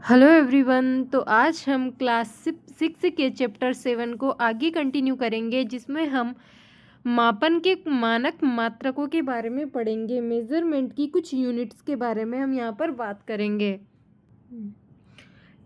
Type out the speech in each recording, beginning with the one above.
Hello everyone. तो आज हम क्लास 6 के चैप्टर 7 को आगे कंटिन्यू करेंगे, जिसमें हम मापन के मानक मात्रकों के बारे में पढ़ेंगे। मेजरमेंट की कुछ यूनिट्स के बारे में हम यहाँ पर बात करेंगे।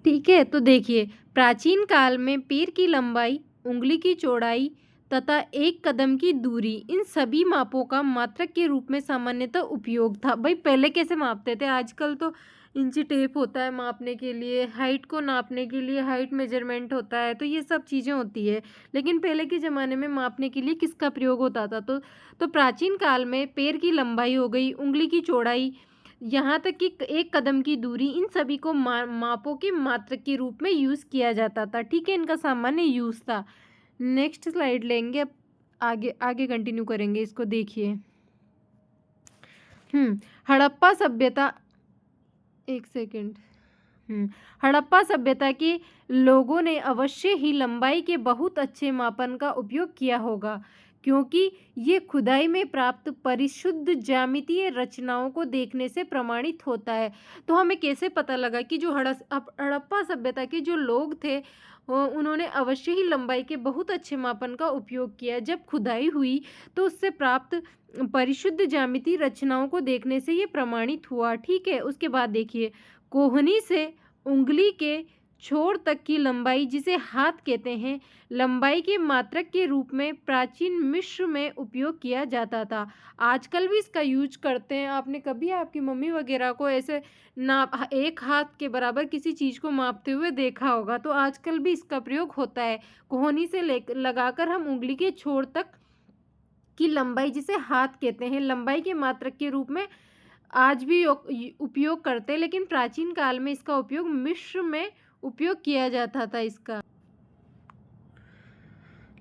ठीक है, तो देखिए, प्राचीन काल में पैर की लंबाई, उंगली की चौड़ाई तथा एक कदम की दूरी, इन सभी मापों का मात्रक के रूप में सामान्यतः उपयोग था। भाई पहले कैसे मापते थे? आजकल तो इंची टेप होता है मापने के लिए, हाइट को नापने के लिए हाइट मेजरमेंट होता है, तो ये सब चीज़ें होती है। लेकिन पहले के ज़माने में मापने के लिए किसका प्रयोग होता था? तो प्राचीन काल में पैर की लंबाई हो गई, उंगली की चौड़ाई, यहाँ तक कि एक कदम की दूरी, इन सभी को मापों के मात्रक के रूप में यूज़ किया जाता था। ठीक है, इनका सामान्य यूज़ था। नेक्स्ट स्लाइड लेंगे, अब आगे आगे कंटिन्यू करेंगे इसको। देखिए, हड़प्पा सभ्यता, एक सेकेंड। हड़प्पा सभ्यता के लोगों ने अवश्य ही लंबाई के बहुत अच्छे मापन का उपयोग किया होगा, क्योंकि ये खुदाई में प्राप्त परिशुद्ध ज्यामितीय रचनाओं को देखने से प्रमाणित होता है। तो हमें कैसे पता लगा कि जो हड़प्पा सभ्यता के जो लोग थे, उन्होंने अवश्य ही लंबाई के बहुत अच्छे मापन का उपयोग किया? जब खुदाई हुई तो उससे प्राप्त परिशुद्ध ज्यामितीय रचनाओं को देखने से ये प्रमाणित हुआ। ठीक है, उसके बाद देखिए, कोहनी से उंगली के छोर तक की लंबाई, जिसे हाथ कहते हैं, लंबाई के मात्रक के रूप में प्राचीन मिस्र में उपयोग किया जाता था। आजकल भी इसका यूज करते हैं। आपने कभी आपकी मम्मी वगैरह को ऐसे नाप एक हाथ के बराबर किसी चीज़ को मापते हुए देखा होगा? तो आजकल भी इसका प्रयोग होता है। कोहनी से लगाकर हम उंगली के छोर तक की लंबाई, जिसे हाथ कहते हैं, लंबाई के मात्रक के रूप में आज भी उपयोग करते हैं। लेकिन प्राचीन काल में इसका उपयोग मिस्र में उपयोग किया जाता था। इसका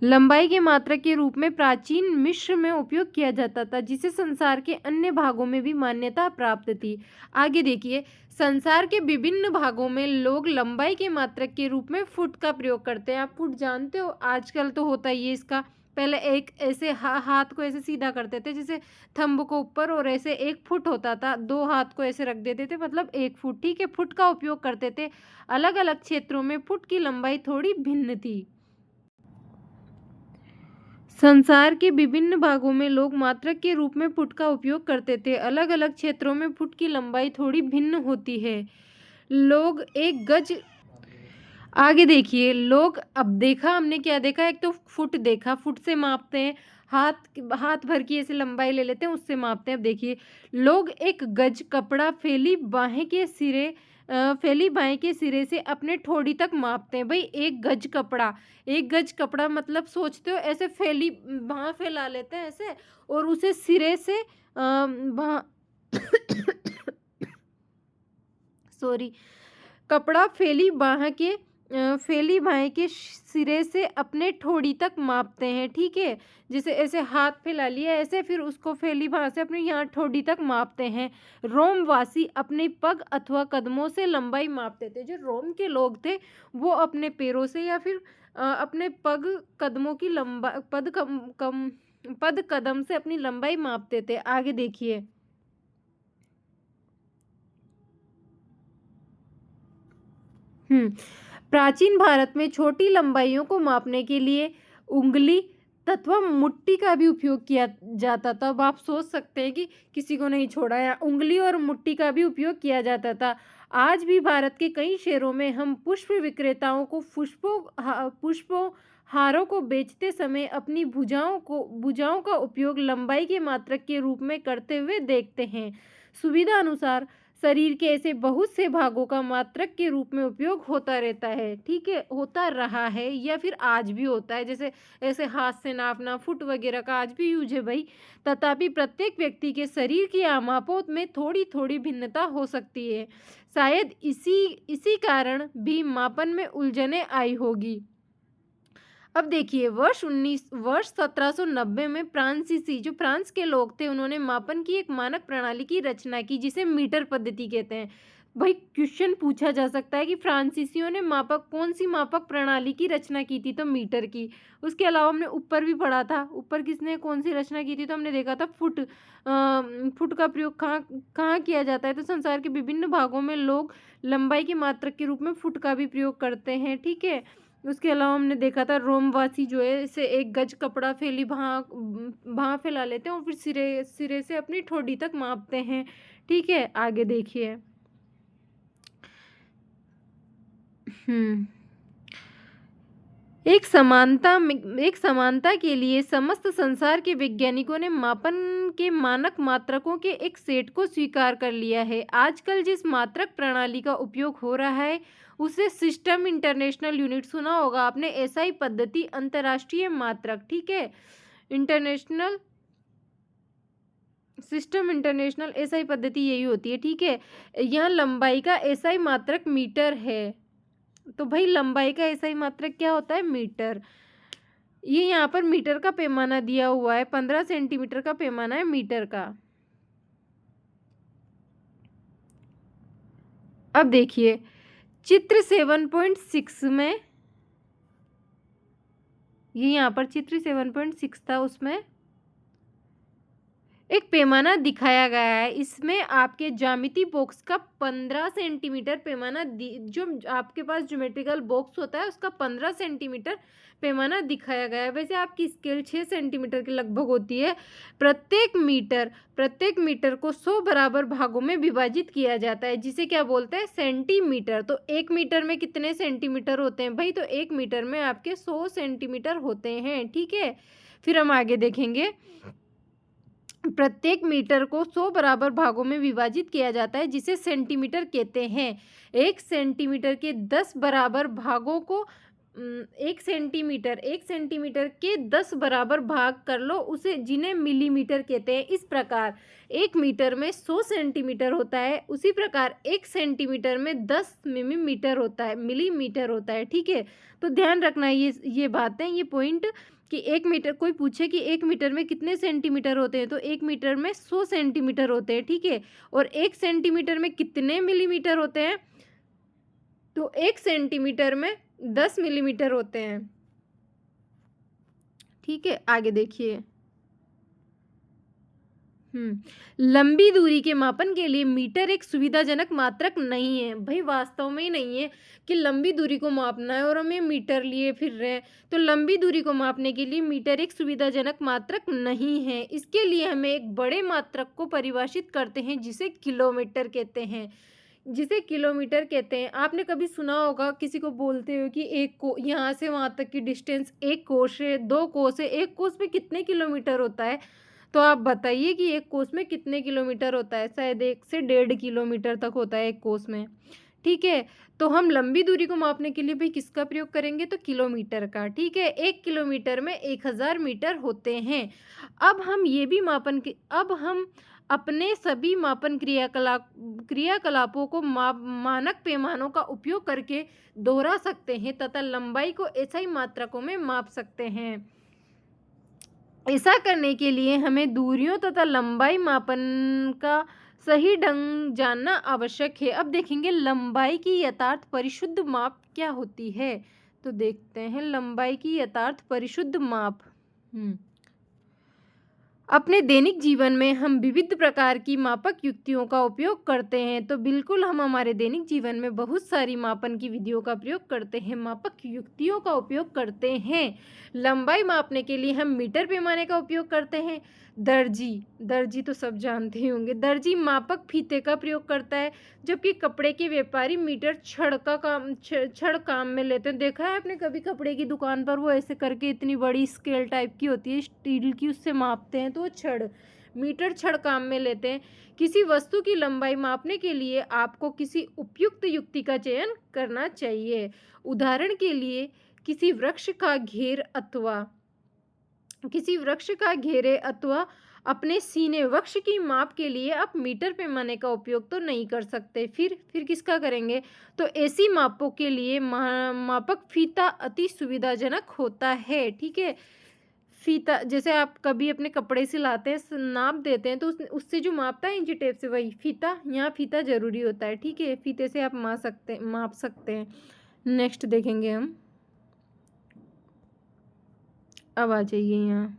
लंबाई के मात्रक के रूप में प्राचीन मिस्र में उपयोग किया जाता था, जिसे संसार के अन्य भागों में भी मान्यता प्राप्त थी। आगे देखिए, संसार के विभिन्न भागों में लोग लंबाई के मात्रक के रूप में फुट का प्रयोग करते हैं। आप फुट जानते हो? आजकल तो होता ही है इसका। पहले एक ऐसे हाथ को ऐसे सीधा करते थे, जैसे थंब को ऊपर, और ऐसे 1 फुट होता था। 2 हाथ को ऐसे रख देते थे, मतलब 1 फुट। ठीक है, फुट का उपयोग करते थे। अलग अलग क्षेत्रों में फुट की लंबाई थोड़ी भिन्न थी। संसार के विभिन्न भागों में लोग मात्रक के रूप में फुट का उपयोग करते थे। अलग अलग क्षेत्रों में फुट की लंबाई थोड़ी भिन्न होती है। लोग एक गज, आगे देखिए, लोग, अब देखा हमने क्या देखा? एक तो फुट देखा, फुट से मापते हैं। हाथ भर की ऐसे लंबाई ले लेते हैं, उससे मापते हैं। अब देखिए, लोग एक गज कपड़ा फैली बाहें के सिरे से अपने ठोड़ी तक मापते हैं। भाई एक गज कपड़ा मतलब सोचते हो, ऐसे फैली बाह फैला लेते हैं ऐसे, और उसे सिरे से सॉरी, कपड़ा फैली बाहें के सिरे से अपने ठोड़ी तक मापते हैं। ठीक है, जैसे ऐसे हाथ फैला लिया ऐसे, फिर उसको फैली बाह से अपने यहाँ ठोड़ी तक मापते हैं। रोमवासी अपने पग अथवा कदमों से लंबाई मापते थे। जो रोम के लोग थे, वो अपने पैरों से या फिर अपने कदमों की पद कदम से अपनी लंबाई मापते थे। आगे देखिए, प्राचीन भारत में छोटी लंबाइयों को मापने के लिए उंगली तथा मुट्ठी का भी उपयोग किया जाता था। अब आप सोच सकते हैं कि किसी को नहीं छोड़ा, या उंगली और मुट्ठी का भी उपयोग किया जाता था। आज भी भारत के कई शहरों में हम पुष्प विक्रेताओं को पुष्पों हारों को बेचते समय अपनी भुजाओं का उपयोग लंबाई के मात्रक के रूप में करते हुए देखते हैं। सुविधा अनुसार शरीर के ऐसे बहुत से भागों का मात्रक के रूप में उपयोग होता रहता है। ठीक है, होता रहा है या फिर आज भी होता है। जैसे ऐसे हाथ से नापना, फुट वगैरह का आज भी यूज है भाई। तथापि प्रत्येक व्यक्ति के शरीर की आमापों में थोड़ी थोड़ी भिन्नता हो सकती है। शायद इसी कारण भी मापन में उलझने आई होगी। अब देखिए, वर्ष 1790 में जो फ्रांस के लोग थे, उन्होंने मापन की एक मानक प्रणाली की रचना की, जिसे मीटर पद्धति कहते हैं। भाई क्वेश्चन पूछा जा सकता है कि फ्रांसीसियों ने कौन सी मापक प्रणाली की रचना की थी, तो मीटर की। उसके अलावा हमने ऊपर भी पढ़ा था, ऊपर किसने कौन सी रचना की थी, तो हमने देखा था फुट। फुट का प्रयोग कहाँ कहाँ किया जाता है, तो संसार के विभिन्न भागों में लोग लंबाई के मात्रक के रूप में फुट का भी प्रयोग करते हैं, ठीक है। उसके अलावा हमने देखा था रोमवासी जो है इसे एक गज कपड़ा फैली वहाँ फैला लेते हैं और फिर सिरे सिरे से अपनी ठोड़ी तक मापते हैं, ठीक है। आगे देखिए। एक समानता के लिए समस्त संसार के वैज्ञानिकों ने मापन के मानक मात्रकों के एक सेट को स्वीकार कर लिया है। आजकल जिस मात्रक प्रणाली का उपयोग हो रहा है उसे सिस्टम इंटरनेशनल यूनिट, सुना होगा आपने, एसआई पद्धति, अंतर्राष्ट्रीय मात्रक, ठीक है। इंटरनेशनल सिस्टम इंटरनेशनल एसआई पद्धति यही होती है, ठीक है। यहाँ लंबाई का एसआई मात्रक मीटर है, तो भाई लंबाई का एसआई मात्रक क्या होता है, मीटर। ये यहाँ पर मीटर का पैमाना दिया हुआ है, 15 सेंटीमीटर का पैमाना है मीटर का। अब देखिए चित्र 7.6 में, ये यहाँ पर चित्र 7.6 था, उसमें एक पैमाना दिखाया गया है। इसमें आपके ज्यामिति बॉक्स का 15 सेंटीमीटर पैमाना, जो आपके पास ज्योमेट्रिकल बॉक्स होता है उसका 15 सेंटीमीटर पैमाना दिखाया गया है। वैसे आपकी स्केल 6 सेंटीमीटर के लगभग होती है। प्रत्येक मीटर को 100 बराबर भागों में विभाजित किया जाता है, जिसे क्या बोलते हैं, सेंटीमीटर। तो 1 मीटर में कितने सेंटीमीटर होते हैं भाई, तो 1 मीटर में आपके 100 सेंटीमीटर होते हैं, ठीक है। फिर हम आगे देखेंगे। प्रत्येक मीटर को 100 बराबर भागों में विभाजित किया जाता है, जिसे सेंटीमीटर कहते हैं। एक सेंटीमीटर के 10 बराबर भागों को एक सेंटीमीटर के 10 बराबर भाग कर लो, उसे जिन्हें मिलीमीटर कहते हैं। इस प्रकार 1 मीटर में 100 सेंटीमीटर होता है, उसी प्रकार 1 सेंटीमीटर में 10 मिलीमीटर होता है, ठीक है। तो ध्यान रखना ये बातें, ये पॉइंट कि 1 मीटर, कोई पूछे कि 1 मीटर में कितने सेंटीमीटर होते हैं, तो 1 मीटर में 100 सेंटीमीटर होते हैं, ठीक है। और 1 सेंटीमीटर में कितने मिलीमीटर होते हैं, तो 1 सेंटीमीटर में 10 मिलीमीटर होते हैं, ठीक है। आगे देखिए। लंबी दूरी के मापन के लिए मीटर एक सुविधाजनक मात्रक नहीं है। भाई वास्तव में ही नहीं है कि लंबी दूरी को मापना है और हमें मीटर लिए फिर रहे हैं। तो लंबी दूरी को मापने के लिए मीटर एक सुविधाजनक मात्रक नहीं है। इसके लिए हमें एक बड़े मात्रक को परिभाषित करते हैं, जिसे किलोमीटर कहते हैं। आपने कभी सुना होगा किसी को बोलते हो कि यहाँ से वहाँ तक की डिस्टेंस 1 कोस है, 2 कोस है। 1 कोस में कितने किलोमीटर होता है, तो आप बताइए कि 1 कोस में कितने किलोमीटर होता है। शायद 1 से 1.5 किलोमीटर तक होता है 1 कोस में, ठीक है। तो हम लंबी दूरी को मापने के लिए भी किसका प्रयोग करेंगे, तो किलोमीटर का, ठीक है। 1 किलोमीटर में 1000 मीटर होते हैं। अब हम अपने सभी मापन क्रियाकलापों को मानक पैमानों का उपयोग करके दोहरा सकते हैं तथा लंबाई को एसआई मात्रकों में माप सकते हैं। ऐसा करने के लिए हमें दूरियों तथा लंबाई मापन का सही ढंग जानना आवश्यक है। अब देखेंगे लंबाई की यथार्थ परिशुद्ध माप क्या होती है, तो देखते हैं लंबाई की यथार्थ परिशुद्ध माप। अपने दैनिक जीवन में हम विविध प्रकार की मापक युक्तियों का उपयोग करते हैं। तो बिल्कुल हम हमारे दैनिक जीवन में बहुत सारी मापन की विधियों का प्रयोग करते हैं, मापक युक्तियों का उपयोग करते हैं। लंबाई मापने के लिए हम मीटर पैमाने का उपयोग करते हैं। दर्जी तो सब जानते ही होंगे, दर्जी मापक फीते का प्रयोग करता है, जबकि कपड़े के व्यापारी मीटर छड़ काम में लेते हैं। देखा है आपने कभी कपड़े की दुकान पर, वो ऐसे करके इतनी बड़ी स्केल टाइप की होती है स्टील की, उससे मापते हैं, तो वो मीटर छड़ काम में लेते हैं। किसी वस्तु की लंबाई मापने के लिए आपको किसी उपयुक्त युक्ति का चयन करना चाहिए। उदाहरण के लिए किसी वृक्ष का घेरे अथवा अपने सीने वृक्ष की माप के लिए आप मीटर पैमाने का उपयोग तो नहीं कर सकते। फिर किसका करेंगे, तो ऐसी मापों के लिए मापक फीता अति सुविधाजनक होता है, ठीक है। फीता जैसे आप कभी अपने कपड़े सिलाते हैं, नाप देते हैं, तो उससे जो मापता है इंची टेप से, वही फीता। यहाँ फीता ज़रूरी होता है, ठीक है। फीते से आप माप सकते हैं। नेक्स्ट देखेंगे हम। अब आ जाइए यहाँ।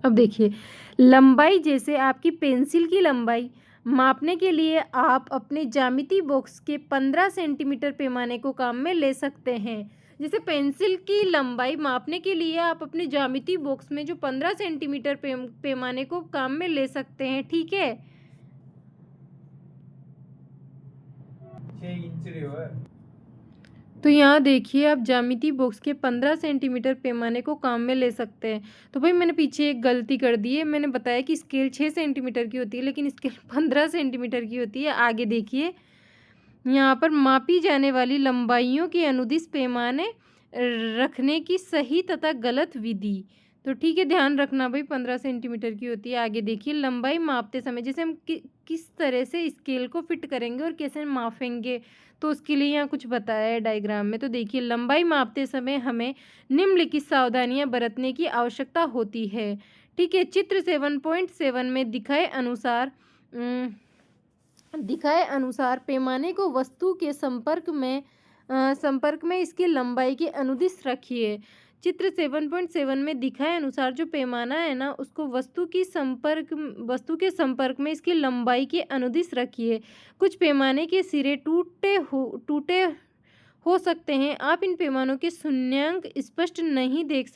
अब देखिए, लंबाई, जैसे आपकी पेंसिल की लंबाई मापने के लिए आप अपने ज्यामिति बॉक्स के 15 सेंटीमीटर पैमाने को काम में ले सकते हैं। जैसे पेंसिल की लंबाई मापने के लिए आप अपने ज्यामिति बॉक्स में जो 15 सेंटीमीटर पैमाने को काम में ले सकते हैं, ठीक है। 6 इंच है। तो यहाँ देखिए, आप ज्यामिति बॉक्स के 15 सेंटीमीटर पैमाने को काम में ले सकते हैं। तो भाई मैंने पीछे एक गलती कर दी है, मैंने बताया कि स्केल 6 सेंटीमीटर की होती है, लेकिन स्केल 15 सेंटीमीटर की होती है। आगे देखिए, यहाँ पर मापी जाने वाली लंबाइयों के अनुदिश पैमाने रखने की सही तथा गलत विधि। तो ठीक है, ध्यान रखना भाई, 15 सेंटीमीटर की होती है। आगे देखिए, लंबाई मापते समय जैसे हम किस तरह से स्केल को फिट करेंगे और कैसे मापेंगे, तो उसके लिए यहाँ कुछ बताया है डायग्राम में। तो देखिए, लंबाई मापते समय हमें निम्नलिखित सावधानियां बरतने की आवश्यकता होती है, ठीक है। चित्र 7.7 में दिखाए अनुसार पैमाने को वस्तु के संपर्क में इसकी लंबाई के अनुदिश रखिए। चित्र 7.7 में दिखाए अनुसार जो पैमाना है ना, उसको वस्तु के संपर्क में इसकी लंबाई के अनुदिश रखिए। कुछ पैमाने के सिरे टूटे हो सकते हैं। आप इन पैमानों के शून्यांक स्पष्ट नहीं देख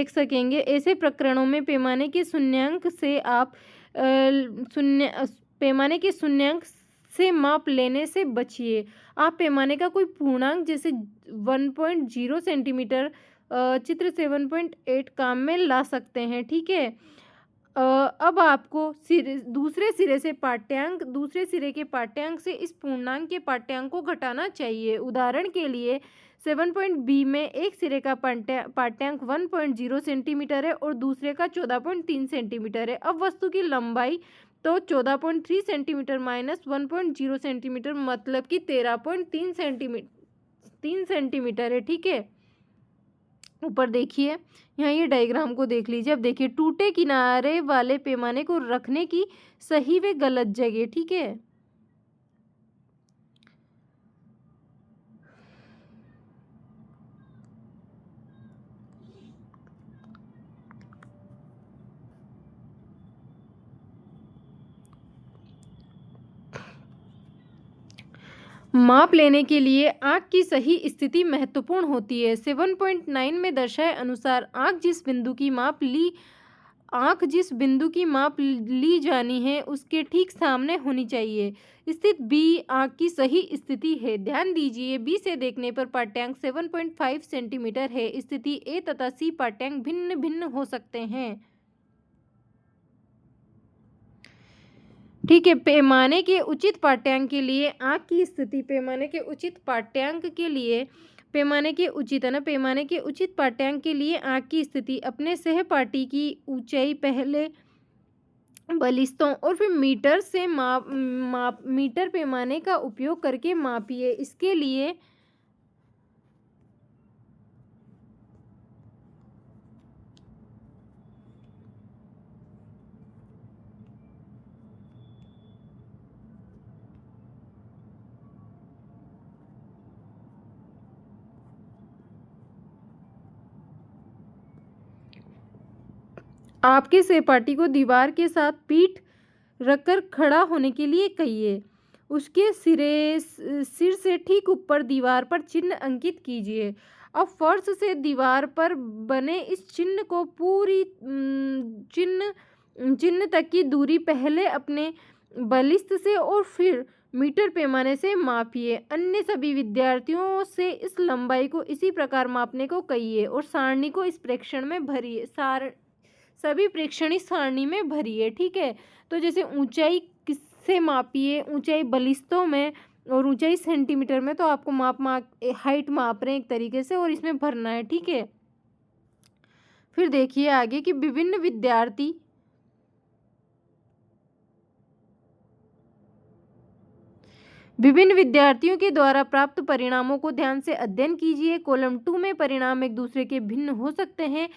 सकेंगे। ऐसे प्रकरणों में पैमाने के शून्यांक से माप लेने से बचिए। आप पैमाने का कोई पूर्णांक जैसे 1.0 सेंटीमीटर चित्र 7.8 काम में ला सकते हैं, ठीक है। अब आपको दूसरे सिरे के पाठ्यांक से इस पूर्णांक के पाठ्यांक को घटाना चाहिए। उदाहरण के लिए 7.b में एक सिरे का पाठ्यांक 1.0 सेंटीमीटर है और दूसरे का 14.3 सेंटीमीटर है। अब वस्तु की लंबाई तो 14.3 सेंटीमीटर माइनस 1.0 सेंटीमीटर मतलब कि 13.3 सेंटीमीटर है, ठीक है। ऊपर देखिए, यहाँ ये डायग्राम को देख लीजिए। अब देखिए, टूटे किनारे वाले पैमाने को रखने की सही व गलत जगह, ठीक है। माप लेने के लिए आँख की सही स्थिति महत्वपूर्ण होती है। 7.9 में दर्शाए अनुसार आँख जिस बिंदु की माप ली जानी है उसके ठीक सामने होनी चाहिए। स्थित बी आँख की सही स्थिति है। ध्यान दीजिए, बी से देखने पर पाठ्यांक 7.5 सेंटीमीटर है। स्थिति ए तथा सी पाठ्यांक भिन्न भिन्न हो सकते हैं, ठीक है। पैमाने के उचित पाठ्यांक के लिए आँख की स्थिति पैमाने के उचित पाठ्यांक के लिए आँख की स्थिति अपने सहपाठी की ऊंचाई पहले बलिस्तों और फिर मीटर से मीटर पैमाने का उपयोग करके मापिए। इसके लिए आपके सहपाठी को दीवार के साथ पीठ रखकर खड़ा होने के लिए कहिए। उसके सिर से ठीक ऊपर दीवार पर चिन्ह अंकित कीजिए। अब फर्श से दीवार पर बने इस चिन्ह को पूरी चिन्ह तक की दूरी पहले अपने बलिष्ठ से और फिर मीटर पैमाने से मापिए। अन्य सभी विद्यार्थियों से इस लंबाई को इसी प्रकार मापने को कहिए और सारणी को इस प्रेक्षण में भरिए। सभी प्रेक्षणिक सारणी में भरिए, ठीक है। तो जैसे ऊंचाई किससे मापिए, ऊंचाई बलिस्तों में और ऊंचाई सेंटीमीटर में, तो आपको हाइट माप रहे हैं एक तरीके से और इसमें भरना है, ठीक है। फिर देखिए आगे कि विभिन्न विद्यार्थी विभिन्न विद्यार्थियों के द्वारा प्राप्त परिणामों को ध्यान से अध्ययन कीजिए। कॉलम 2 में परिणाम एक दूसरे के भिन्न हो सकते हैं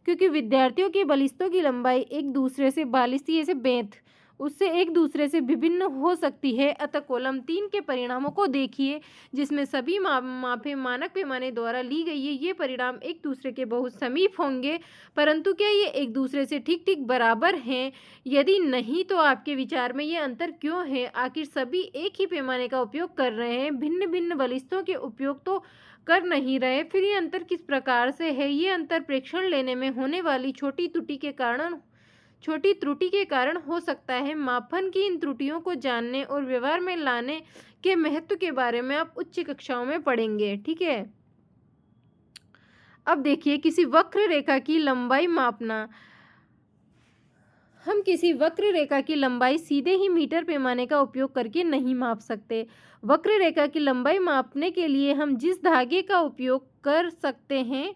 क्योंकि विद्यार्थियों के बलिष्ठों की लंबाई एक दूसरे से बालिस्ती ऐसे बेंत उससे एक दूसरे से विभिन्न हो सकती है। अतः कॉलम 3 के परिणामों को देखिए जिसमें सभी मापें मानक पैमाने द्वारा ली गई है। ये परिणाम एक दूसरे के बहुत समीप होंगे, परंतु क्या ये एक दूसरे से ठीक ठीक बराबर हैं? यदि नहीं तो आपके विचार में ये अंतर क्यों है? आखिर सभी एक ही पैमाने का उपयोग कर रहे हैं, भिन्न भिन्न बलिष्ठों के उपयोग तो कर नहीं रहे। फिर ये अंतर किस प्रकार से है? ये अंतर प्रेक्षण लेने में होने वाली छोटी त्रुटि के कारण हो सकता है। मापन की इन त्रुटियों को जानने और व्यवहार में लाने के महत्व के बारे में आप उच्च कक्षाओं में पढ़ेंगे। ठीक है, अब देखिए किसी वक्र रेखा की लंबाई मापना। हम किसी वक्र रेखा की लंबाई सीधे ही मीटर पैमाने का उपयोग करके नहीं माप सकते। वक्र रेखा की लंबाई मापने के लिए हम जिस धागे का उपयोग कर सकते हैं,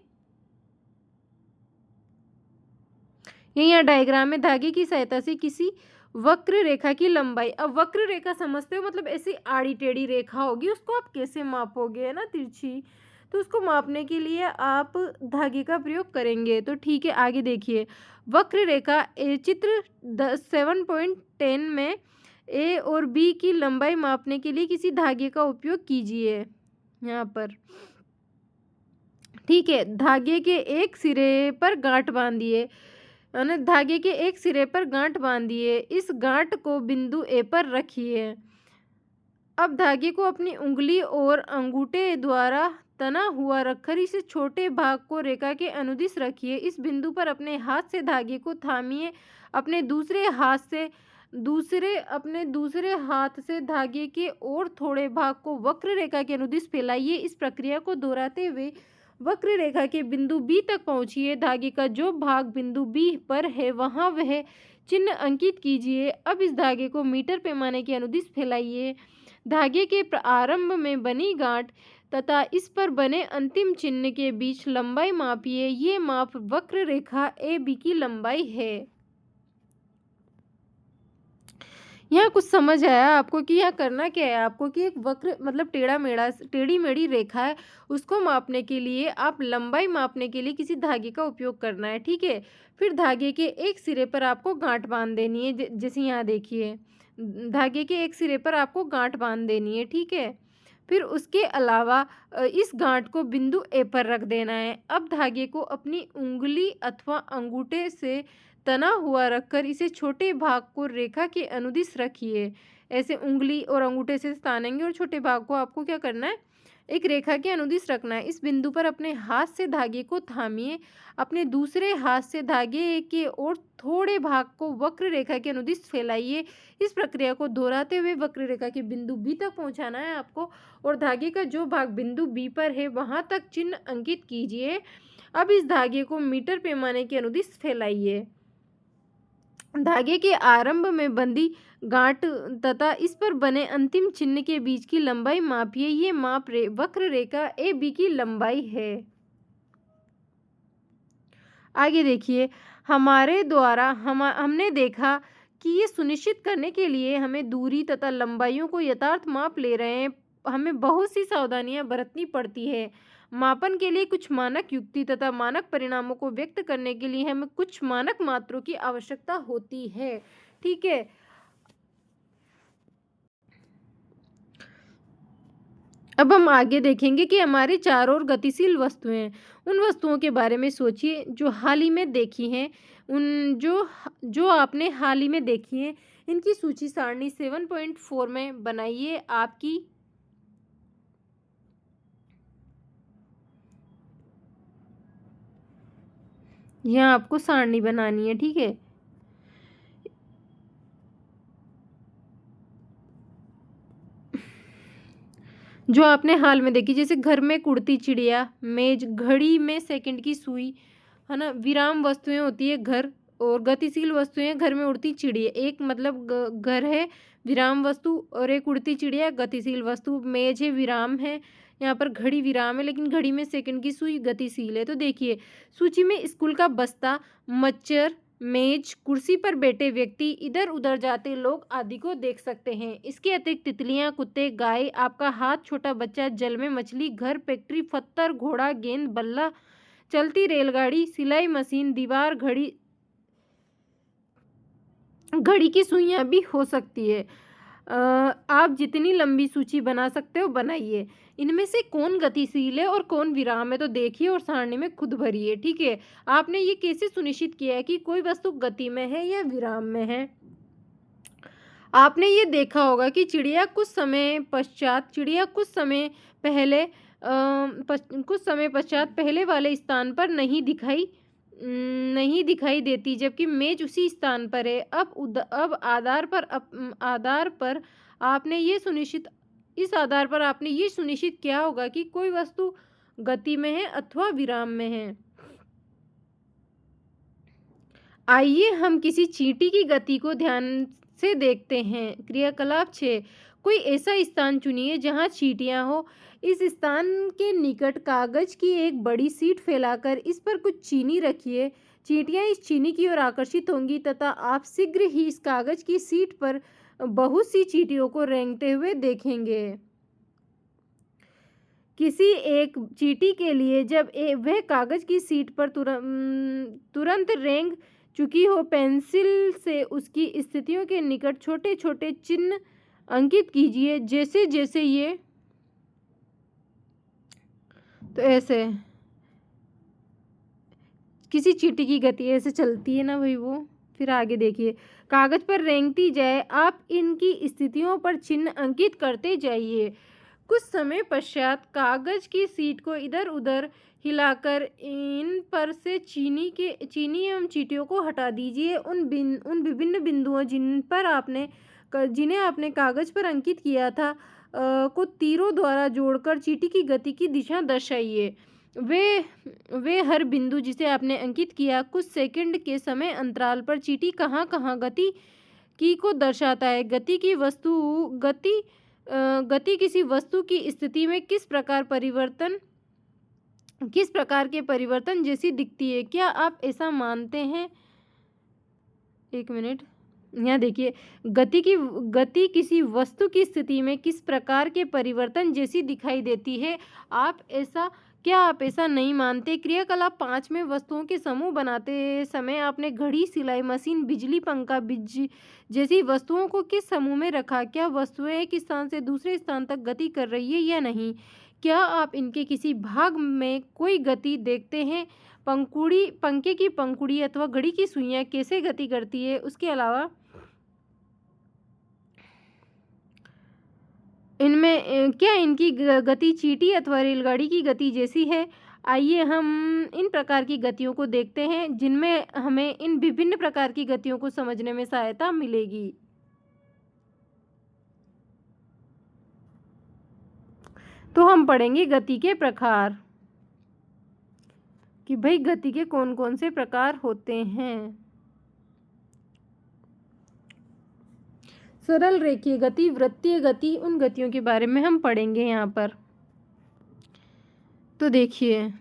यहाँ डायग्राम में धागे की सहायता से किसी वक्र रेखा की लंबाई। अब वक्र रेखा समझते हो, मतलब ऐसी आड़ी टेढ़ी रेखा होगी, उसको आप कैसे मापोगे, है ना, तिरछी। तो उसको मापने के लिए आप धागे का प्रयोग करेंगे। तो ठीक है, आगे देखिए वक्र रेखा चित्र 7.10 में ए और बी की लंबाई मापने के लिए किसी धागे का उपयोग कीजिए। यहाँ पर ठीक है, धागे के एक सिरे पर गांठ बांधिए, धागे के एक सिरे पर गांठ बांधिए। इस गांठ को बिंदु ए पर रखिए। अब धागे को अपनी उंगली और अंगूठे द्वारा तना हुआ रखकर इस छोटे भाग को रेखा के अनुदिश रखिए। इस बिंदु पर अपने हाथ से धागे को थामिए। अपने दूसरे हाथ से धागे के और थोड़े भाग को वक्र रेखा के अनुदिश फैलाइए। इस प्रक्रिया को दोहराते हुए वक्र रेखा के बिंदु बी तक पहुंचिए। धागे का जो भाग बिंदु बी पर है वहां वह चिन्ह अंकित कीजिए। अब इस धागे को मीटर पैमाने के अनुदिश फैलाइए। धागे के प्रारंभ में बनी गांठ तथा इस पर बने अंतिम चिन्ह के बीच लंबाई मापिए। ये माप वक्र रेखा ए बी की लंबाई है। यहाँ कुछ समझ आया आपको कि यहाँ करना क्या है आपको कि एक वक्र मतलब टेढ़ी मेढ़ी रेखा है, उसको मापने के लिए आप लंबाई मापने के लिए किसी धागे का उपयोग करना है। ठीक है, फिर धागे के एक सिरे पर आपको गांठ बांध देनी है। जैसे यहाँ देखिए धागे के एक सिरे पर आपको गांठ बांध देनी है। ठीक है, फिर उसके अलावा इस गांठ को बिंदु ए पर रख देना है। अब धागे को अपनी उंगली अथवा अंगूठे से तना हुआ रखकर इसे छोटे भाग को रेखा के अनुदिश रखिए। ऐसे उंगली और अंगूठे से तानेंगे और छोटे भाग को आपको क्या करना है, एक रेखा के अनुदिश रखना है। इस बिंदु पर अपने हाथ से धागे को थामिए। अपने दूसरे हाथ से धागे के और थोड़े भाग को वक्र रेखा के अनुदिश फैलाइए। इस प्रक्रिया को दोहराते हुए वक्र रेखा के बिंदु बी तक पहुंचाना है आपको और धागे का जो भाग बिंदु बी पर है वहां तक चिन्ह अंकित कीजिए। अब इस धागे को मीटर पैमाने के अनुदिश फैलाइए। धागे के आरंभ में बंधी गांठ तथा इस पर बने अंतिम चिन्ह के बीच की लंबाई मापिए। ये माप वक्र रेखा ए बी की लंबाई है। आगे देखिए हमारे द्वारा हमने देखा कि ये सुनिश्चित करने के लिए हमें दूरी तथा लंबाइयों को यथार्थ माप ले रहे हैं, हमें बहुत सी सावधानियां बरतनी पड़ती है। मापन के लिए कुछ मानक युक्ति तथा मानक परिणामों को व्यक्त करने के लिए हमें कुछ मानक मात्रों की आवश्यकता होती है। ठीक है, अब हम आगे देखेंगे कि हमारे चारों ओर गतिशील वस्तुएं हैं। उन वस्तुओं के बारे में सोचिए जो हाल ही में देखी हैं, जो आपने हाल ही में देखी हैं। इनकी सूची सारणी 7.4 में बनाइए। आपकी यहाँ आपको सारणी बनानी है। ठीक है, जो आपने हाल में देखी, जैसे घर में उड़ती चिड़िया, मेज, घड़ी में सेकंड की सुई, है ना। विराम वस्तुएं होती है घर, और गतिशील वस्तुएं घर में उड़ती चिड़िया। एक मतलब घर है विराम वस्तु और एक उड़ती चिड़िया गतिशील वस्तु। मेज है विराम है, यहाँ पर घड़ी विराम है, लेकिन घड़ी में सेकंड की सुई गतिशील है। तो देखिए सूची में स्कूल का बस्ता, मच्छर, मेज, कुर्सी पर बैठे व्यक्ति, इधर उधर जाते लोग आदि को देख सकते हैं। इसके अतिरिक्त तितलियां, कुत्ते, गाय, आपका हाथ, छोटा बच्चा, जल में मछली, घर, फैक्ट्री, पत्थर, घोड़ा, गेंद, बल्ला, चलती रेलगाड़ी, सिलाई मशीन, दीवार, घड़ी, घड़ी की सुइयां भी हो सकती है। आप जितनी लंबी सूची बना सकते हो बनाइए। इनमें से कौन गतिशील है और कौन विराम है, तो देखिए और सारणी में खुद भरिए। ठीक है, आपने ये कैसे सुनिश्चित किया है कि कोई वस्तु गति में है या विराम में है? आपने ये देखा होगा कि चिड़िया कुछ समय पश्चात पहले वाले स्थान पर नहीं दिखाई देती, जबकि मेज उसी स्थान पर है। अब आधार पर आपने ये सुनिश्चित इस आधार पर आपने ये सुनिश्चित किया होगा कि कोई वस्तु गति में है अथवा विराम में है। आइए हम किसी चींटी की गति को ध्यान से देखते हैं। क्रियाकलाप 6, कोई ऐसा स्थान चुनिए जहां चींटियां हो। इस स्थान के निकट कागज की एक बड़ी सीट फैलाकर इस पर कुछ चीनी रखिए। चींटियां इस चीनी की ओर आकर्षित होंगी तथा आप शीघ्र ही इस कागज की सीट पर बहुत सी चींटियों को रेंगते हुए देखेंगे। किसी एक चींटी के लिए जब वह कागज की सीट पर तुरंत रेंग चुकी हो, पेंसिल से उसकी स्थितियों के निकट छोटे छोटे चिन्ह अंकित कीजिए। जैसे जैसे ये तो ऐसे किसी चींटी की गति ऐसे चलती है ना भाई वो। फिर आगे देखिए, कागज पर रेंगती जाए, आप इनकी स्थितियों पर चिन्ह अंकित करते जाइए। कुछ समय पश्चात कागज की सीट को इधर उधर हिलाकर इन पर से चीनी एवं चींटियों को हटा दीजिए। उन विभिन्न बिंदुओं जिन्हें आपने कागज पर अंकित किया था को तीरों द्वारा जोड़कर चींटी की गति की दिशा दर्शाइए। वे हर बिंदु जिसे आपने अंकित किया कुछ सेकंड के समय अंतराल पर चींटी कहाँ कहाँ गति की को दर्शाता है। गति किसी वस्तु की स्थिति में किस प्रकार के परिवर्तन जैसी दिखती है। क्या आप ऐसा मानते हैं? एक मिनट, यहाँ देखिए, गति किसी वस्तु की स्थिति में किस प्रकार के परिवर्तन जैसी दिखाई देती है। क्या आप ऐसा नहीं मानते? क्रियाकलाप 5 में वस्तुओं के समूह बनाते समय आपने घड़ी, सिलाई मशीन, बिजली, पंखा जैसी वस्तुओं को किस समूह में रखा? क्या वस्तुएं एक स्थान से दूसरे स्थान तक गति कर रही है या नहीं? क्या आप इनके किसी भाग में कोई गति देखते हैं? पंखे की पंखुड़ी अथवा घड़ी की सुइयां कैसे गति करती है? उसके अलावा इनमें क्या इनकी गति चींटी अथवा रेलगाड़ी की गति जैसी है? आइए हम इन प्रकार की गतियों को देखते हैं जिनमें हमें इन विभिन्न प्रकार की गतियों को समझने में सहायता मिलेगी। तो हम पढ़ेंगे गति के प्रकार कि भाई गति के कौन कौन से प्रकार होते हैं। सरल रेखीय गति, वृत्तीय गति, उन गतियों के बारे में हम पढ़ेंगे यहाँ पर। तो देखिए,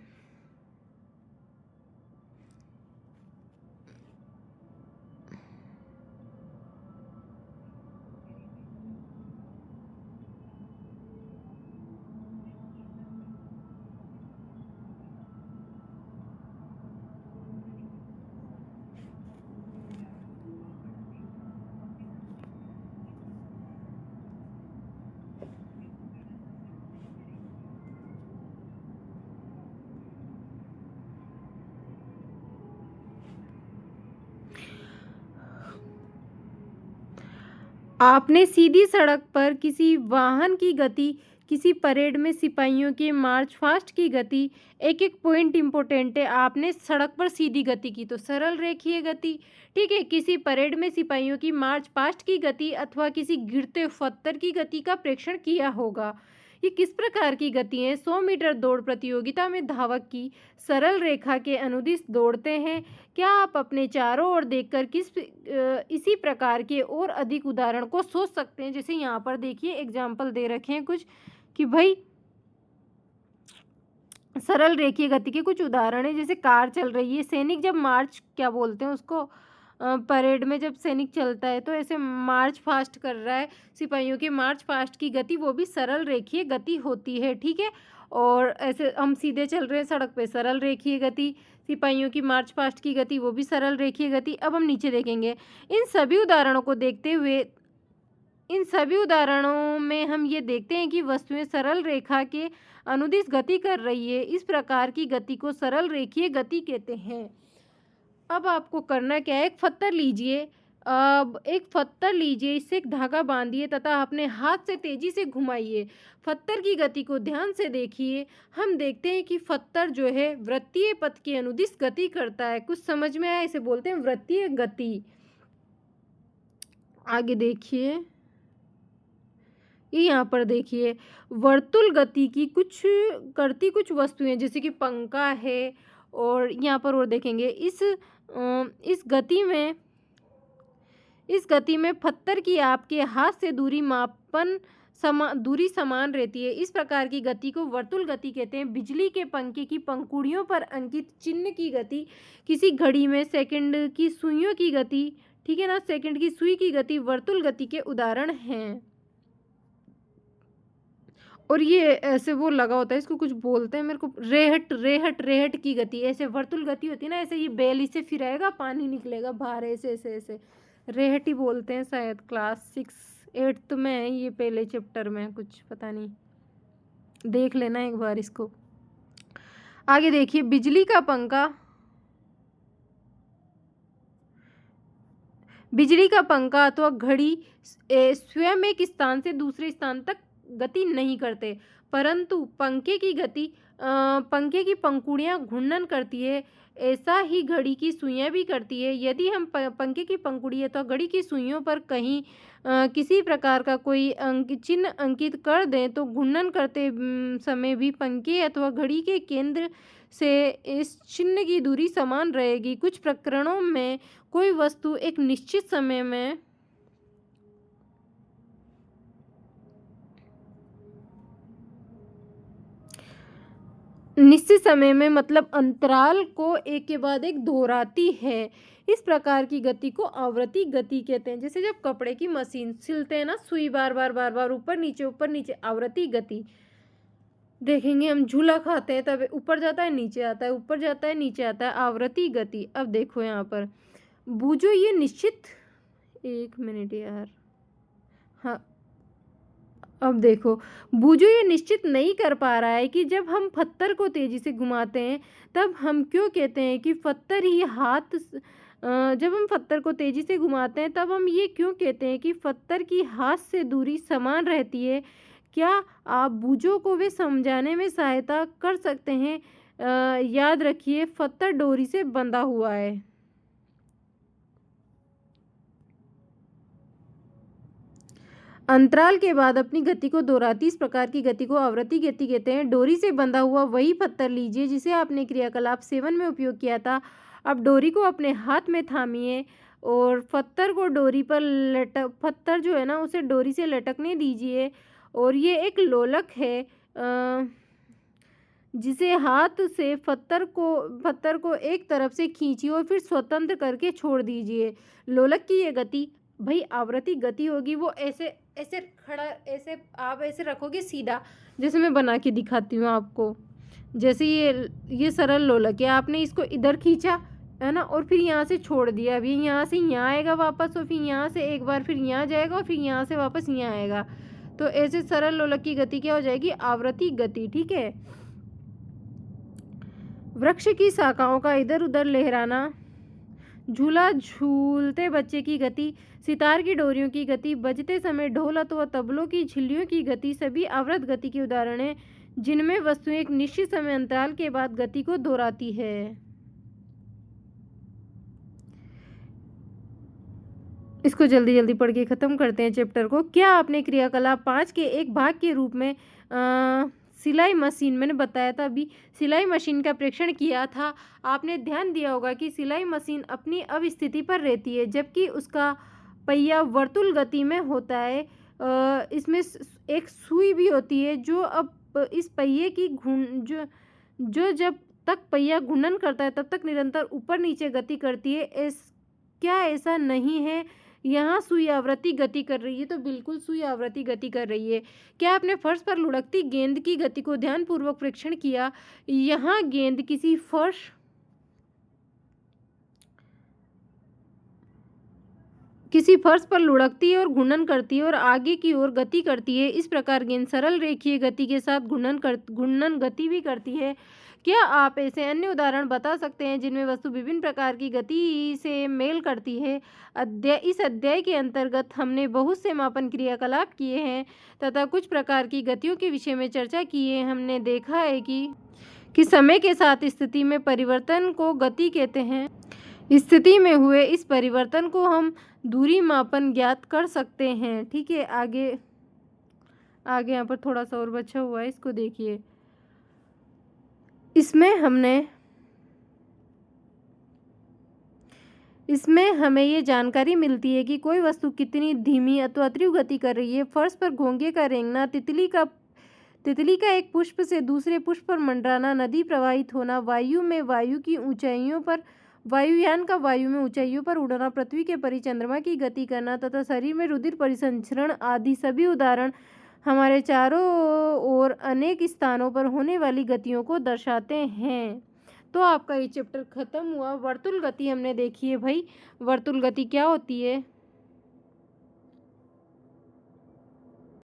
आपने सीधी सड़क पर किसी वाहन की गति, किसी परेड में सिपाहियों के मार्च फास्ट की गति, एक एक पॉइंट इंपॉर्टेंट है। आपने सड़क पर सीधी गति की तो सरल रेखीय गति, ठीक है। किसी परेड में सिपाहियों की मार्च पास्ट की गति अथवा किसी गिरते पत्थर की गति का प्रेक्षण किया होगा। ये किस प्रकार की गति है? 100 मीटर दौड़ प्रतियोगिता में धावक की सरल रेखा के अनुदिश दौड़ते हैं। क्या आप अपने चारों ओर देखकर इसी प्रकार के और अधिक उदाहरण को सोच सकते हैं? जैसे यहाँ पर देखिए एग्जाम्पल दे रखे हैं कुछ कि भाई सरल रेखीय गति के कुछ उदाहरण है, जैसे कार चल रही है, सैनिक जब मार्च क्या बोलते हैं उसको, परेड में जब सैनिक चलता है तो ऐसे मार्च फास्ट कर रहा है, सिपाहियों के मार्च फास्ट की गति वो भी सरल रेखीय गति होती है, ठीक है। और ऐसे हम सीधे चल रहे हैं सड़क पे, सरल रेखीय गति, सिपाहियों की मार्च फास्ट की गति वो भी सरल रेखीय गति। अब हम नीचे देखेंगे, इन सभी उदाहरणों को देखते हुए इन सभी उदाहरणों में हम ये देखते हैं कि वस्तुएं सरल रेखा के अनुदिश गति कर रही है। इस प्रकार की गति को सरल रेखीय गति कहते हैं। अब आपको करना क्या है, एक पत्थर लीजिए, अब एक पत्थर लीजिए, इससे एक धागा बांधिए तथा अपने हाथ से तेजी से घुमाइए। पत्थर की गति को ध्यान से देखिए। हम देखते हैं कि पत्थर जो है वृत्तीय पथ के अनुदिश गति करता है। कुछ समझ में आया? इसे बोलते हैं वृत्तीय गति। आगे देखिए, ये यहाँ पर देखिए, वर्तुल गति की कुछ वस्तुएं जैसे कि पंखा है, और यहाँ पर और देखेंगे इस गति में पत्थर की आपके हाथ से दूरी समान रहती है। इस प्रकार की गति को वर्तुल गति कहते हैं। बिजली के पंखे की पंखुड़ियों पर अंकित चिन्ह की गति, किसी घड़ी में सेकंड की सुइयों की गति, ठीक है ना, सेकंड की सुई की गति वर्तुल गति के उदाहरण हैं। और ये ऐसे वो लगा होता है, इसको कुछ बोलते हैं, मेरे को रेहट की गति, ऐसे वर्तुल गति होती है ना, ऐसे ये बेल इसे फिराएगा, पानी निकलेगा बाहर, ऐसे ऐसे ऐसे रेहट ही बोलते हैं शायद। क्लास 6-8 में ये पहले चैप्टर में, कुछ पता नहीं, देख लेना एक बार इसको। आगे देखिए, बिजली का पंखा अथवा घड़ी स्वयं एक स्थान से दूसरे स्थान तक गति नहीं करते, परंतु पंखे की पंखुड़ियां घूर्णन करती है। ऐसा ही घड़ी की सुइयां भी करती है। यदि हम पंखे की पंखुड़ी अथवा घड़ी की सुइयों पर कहीं किसी प्रकार का कोई चिन्ह अंकित कर दें तो घूर्णन करते समय भी पंखे अथवा घड़ी के केंद्र से इस चिन्ह की दूरी समान रहेगी। कुछ प्रकरणों में कोई वस्तु एक निश्चित समय में मतलब अंतराल को एक के बाद एक दोहराती है। इस प्रकार की गति को आवर्ती गति कहते हैं। जैसे जब कपड़े की मशीन सिलते हैं ना, सुई बार बार ऊपर नीचे, आवर्ती गति। देखेंगे हम, झूला खाते हैं तब ऊपर जाता है नीचे आता है, ऊपर जाता है नीचे आता है, आवर्ती गति। अब देखो यहाँ पर बूझो ये निश्चित, एक मिनट यार, हाँ, अब देखो, बूझो ये निश्चित नहीं कर पा रहा है कि जब हम पत्थर को तेजी से घुमाते हैं तब हम क्यों कहते हैं कि पत्थर ही जब हम पत्थर को तेजी से घुमाते हैं तब हम ये क्यों कहते हैं कि पत्थर की हाथ से दूरी समान रहती है। क्या आप बूझो को वे समझाने में सहायता कर सकते हैं? याद रखिए, पत्थर डोरी से बंधा हुआ है। अंतराल के बाद अपनी गति को दोहराती इस प्रकार की गति को आवर्ती गति कहते हैं। डोरी से बंधा हुआ वही पत्थर लीजिए जिसे आपने क्रियाकलाप 7 में उपयोग किया था। अब डोरी को अपने हाथ में थामिए और पत्थर को डोरी पर पत्थर जो है ना उसे डोरी से लटकने दीजिए। और ये एक लोलक है, जिसे हाथ से पत्थर को एक तरफ से खींचिए और फिर स्वतंत्र करके छोड़ दीजिए। लोलक की ये गति भाई आवर्ती गति होगी। वो ऐसे ऐसे खड़ा, ऐसे आप ऐसे रखोगे सीधा, जैसे मैं बना के दिखाती हूँ आपको। जैसे ये सरल लोलक है, आपने इसको इधर खींचा है ना, और फिर यहाँ से छोड़ दिया। अभी यहाँ से यहाँ आएगा वापस, और फिर यहाँ से एक बार फिर यहाँ जाएगा, और फिर यहाँ से वापस यहाँ आएगा। तो ऐसे सरल लोलक की गति क्या हो जाएगी? आवर्ती गति, ठीक है। वृक्ष की शाखाओं का इधर उधर लहराना, झूला झूलते बच्चे की गति, सितार की डोरियों की गति, बजते समय ढोल अथवा तबलों की झिल्लियों की गति सभी आवर्त गति के उदाहरण हैं, जिनमें वस्तुएं एक निश्चित समय अंतराल के बाद गति को दोहराती है। इसको जल्दी जल्दी पढ़ के ख़त्म करते हैं चैप्टर को। क्या आपने क्रियाकलाप 5 के एक भाग के रूप में सिलाई मशीन, मैंने बताया था अभी, सिलाई मशीन का परीक्षण किया था। आपने ध्यान दिया होगा कि सिलाई मशीन अपनी अवस्थिति पर रहती है जबकि उसका पहिया वर्तुल गति में होता है। इसमें एक सुई भी होती है जो अब इस पहिए की जो जब तक पहिया घूर्णन करता है तब तक निरंतर ऊपर नीचे गति करती है। क्या ऐसा नहीं है? यहाँ सुई आवृत्ति गति कर रही है, तो बिल्कुल सुई आवृत्ति गति कर रही है। क्या आपने फर्श पर लुढ़कती गेंद की गति को ध्यानपूर्वक परीक्षण किया? यहाँ गेंद किसी फर्श पर लुढ़कती है और घूर्णन करती है और आगे की ओर गति करती है। इस प्रकार गेंद सरल रेखीय गति के साथ घूर्णन गति भी करती है। क्या आप ऐसे अन्य उदाहरण बता सकते हैं जिनमें वस्तु विभिन्न प्रकार की गति से मेल करती है? इस अध्याय के अंतर्गत हमने बहुत से मापन क्रियाकलाप किए हैं तथा कुछ प्रकार की गतियों के विषय में चर्चा की है। हमने देखा है कि समय के साथ स्थिति में परिवर्तन को गति कहते हैं। स्थिति में हुए इस परिवर्तन को हम दूरी मापन ज्ञात कर सकते हैं। ठीक है, आगे यहाँ पर थोड़ा सा और बचा हुआ है, इसको देखिए। इसमें हमें ये जानकारी मिलती है कि कोई वस्तु कितनी धीमी अथवा तीव्र गति कर रही है। फर्श पर घोंघे का रेंगना, तितली का एक पुष्प से दूसरे पुष्प पर मंडराना, नदी प्रवाहित होना, वायुयान का वायु में ऊंचाइयों पर उड़ना, पृथ्वी के परिचंद्रमा की गति करना तथा शरीर में रुधिर परिसंचरण आदि सभी उदाहरण हमारे चारों ओर अनेक स्थानों पर होने वाली गतियों को दर्शाते हैं। तो आपका ये चैप्टर खत्म हुआ। वर्तुल गति हमने देखी है भाई। वर्तुल गति क्या होती है?